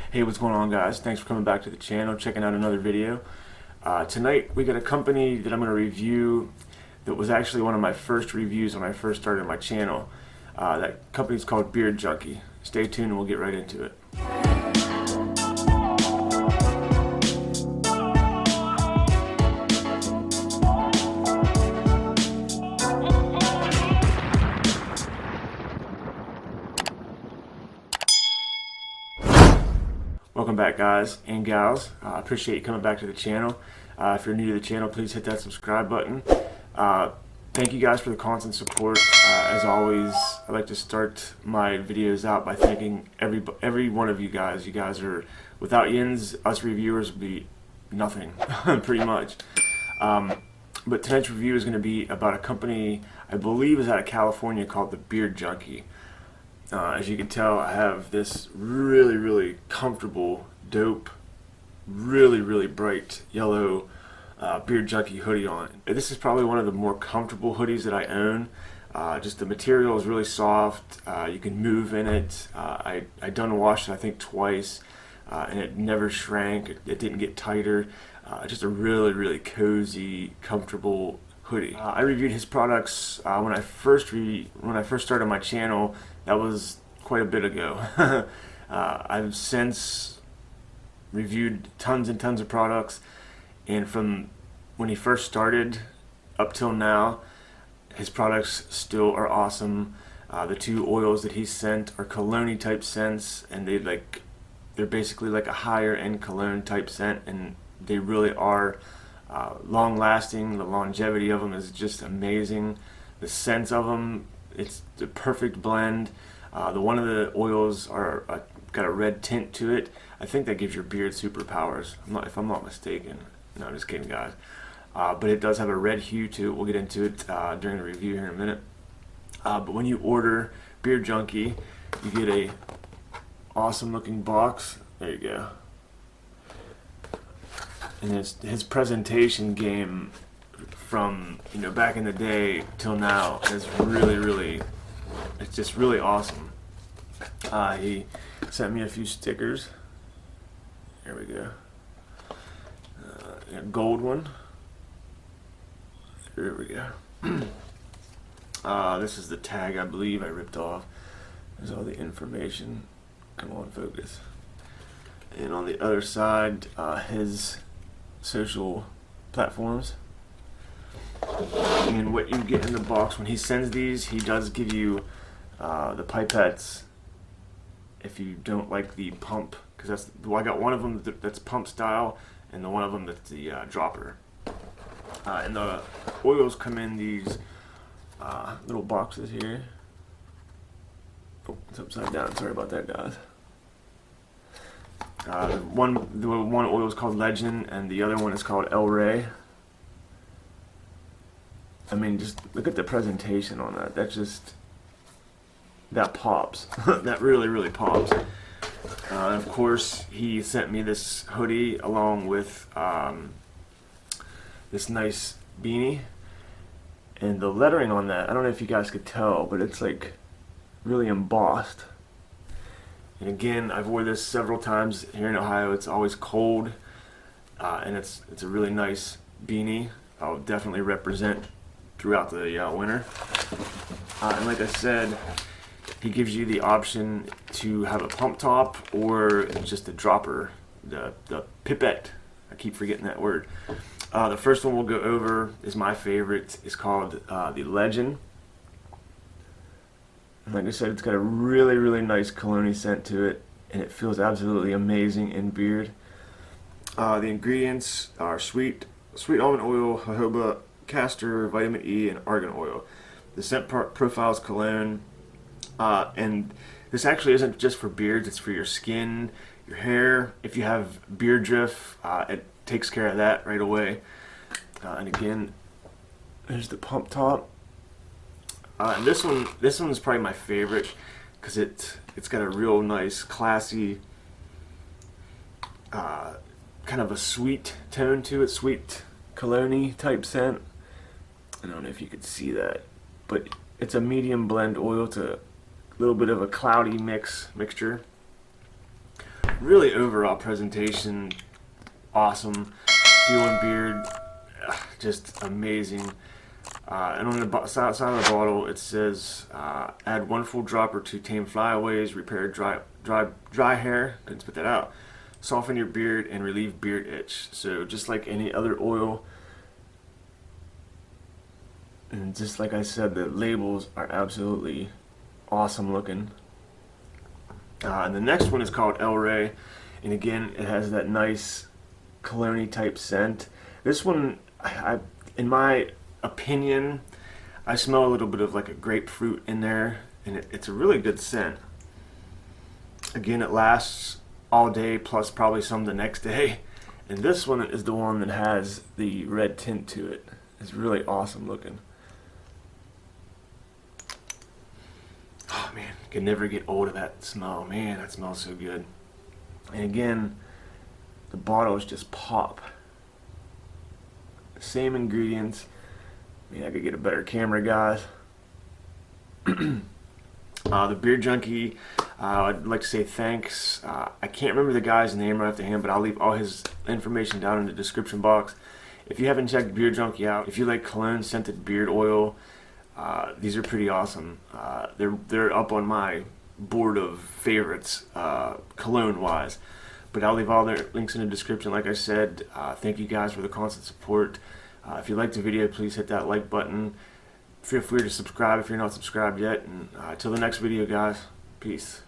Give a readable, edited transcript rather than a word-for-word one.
Hey, what's going on, guys? Thanks for coming back to the channel, checking out another video. Tonight we got a company that I'm going to review that was actually one of my first reviews when I first started my channel. That company's called Beard Junkie. Stay tuned and we'll get right into it. Welcome back, guys and gals. I appreciate you coming back to the channel. If you're new to the channel, please hit that subscribe button. Thank you guys for the constant support. As always, I like to start my videos out by thanking every one of you guys. You guys are, without yins, us reviewers would be nothing, pretty much. But tonight's review is going to be about a company I believe is out of California called the Beard Junkie. As you can tell, I have this really comfortable, dope, really bright yellow Beard Junkie hoodie on. This is probably one of the more comfortable hoodies that I own. Just the material is really soft. You can move in it. I done washed it I think twice, and it never shrank. It didn't get tighter. Just a really cozy, comfortable hoodie. I reviewed his products when I first started my channel. That was quite a bit ago. I've since reviewed tons and tons of products, and from when he first started up till now, his products still are awesome. The two oils that he sent are cologne type scents, and they're basically like a higher end cologne type scent, and they really are long lasting. The longevity of them is just amazing. The scents of them, it's the perfect blend. One of the oils got a red tint to it. I think that gives your beard superpowers, if I'm not mistaken. No, I'm just kidding, guys. But it does have a red hue to it. We'll get into it during the review here in a minute. But when you order Beard Junkie, you get a awesome looking box. There you go. And his presentation game from back in the day till now is really, it's just really awesome. He sent me a few stickers. Here we go. A gold one. Here we go. This is the tag I believe I ripped off. There's all the information. Come on, focus. And on the other side, his social platforms. And what you get in the box when he sends these, he does give you the pipettes if you don't like the pump, because I got one of them that's pump style and the one of them that's the dropper. And the oils come in these little boxes here. Oh, it's upside down. Sorry about that, guys. The one oil is called Legend, and the other one is called El Rey. I mean, just look at the presentation on that. That pops. That really pops. Of course, he sent me this hoodie along with this nice beanie. And the lettering on that, I don't know if you guys could tell, but it's like really embossed. And again, I've worn this several times here in Ohio. It's always cold, and it's a really nice beanie. I'll definitely represent throughout the winter. And like I said, he gives you the option to have a pump top or just a dropper, the pipette. I keep forgetting that word. The first one we'll go over is my favorite. It's called the Legend. And like I said, it's got a really nice cologne scent to it, and it feels absolutely amazing in beard. The ingredients are sweet almond oil, jojoba, castor, vitamin E, and argan oil. The scent profile is cologne, and this actually isn't just for beards, it's for your skin, your hair. If you have beard drift, it takes care of that right away. And again, there's the pump top. And this one is probably my favorite because it's got a real nice, classy, kind of a sweet tone to it, sweet cologne type scent. I don't know if you could see that, but it's a medium blend oil to a little bit of a cloudy mixture. really overall presentation, awesome. Feeling beard, just amazing. And on the side of the bottle, it says, add 1 full dropper to tame flyaways, repair dry hair, couldn't spit that out, soften your beard, and relieve beard itch. So just like any other oil, and just like I said, the labels are absolutely awesome looking. And the next one is called El Rey, and again, it has that nice cologne-y type scent. This one, in my opinion, I smell a little bit of like a grapefruit in there, and it's a really good scent. Again, it lasts all day, plus probably some the next day. And this one is the one that has the red tint to it. It's really awesome looking. Oh man, can never get old of that smell. Man, that smells so good. And again, the bottles just pop. Same ingredients. I mean, I could get a better camera, guys. The Beard Junkie, I'd like to say thanks. I can't remember the guy's name right off the hand, but I'll leave all his information down in the description box. If you haven't checked Beard Junkie out, if you like cologne scented beard oil, these are pretty awesome. They're up on my board of favorites, cologne wise. But I'll leave all their links in the description. Like I said, thank you guys for the constant support. If you liked the video, please hit that like button. Feel free to subscribe if you're not subscribed yet. And until the next video, guys, peace.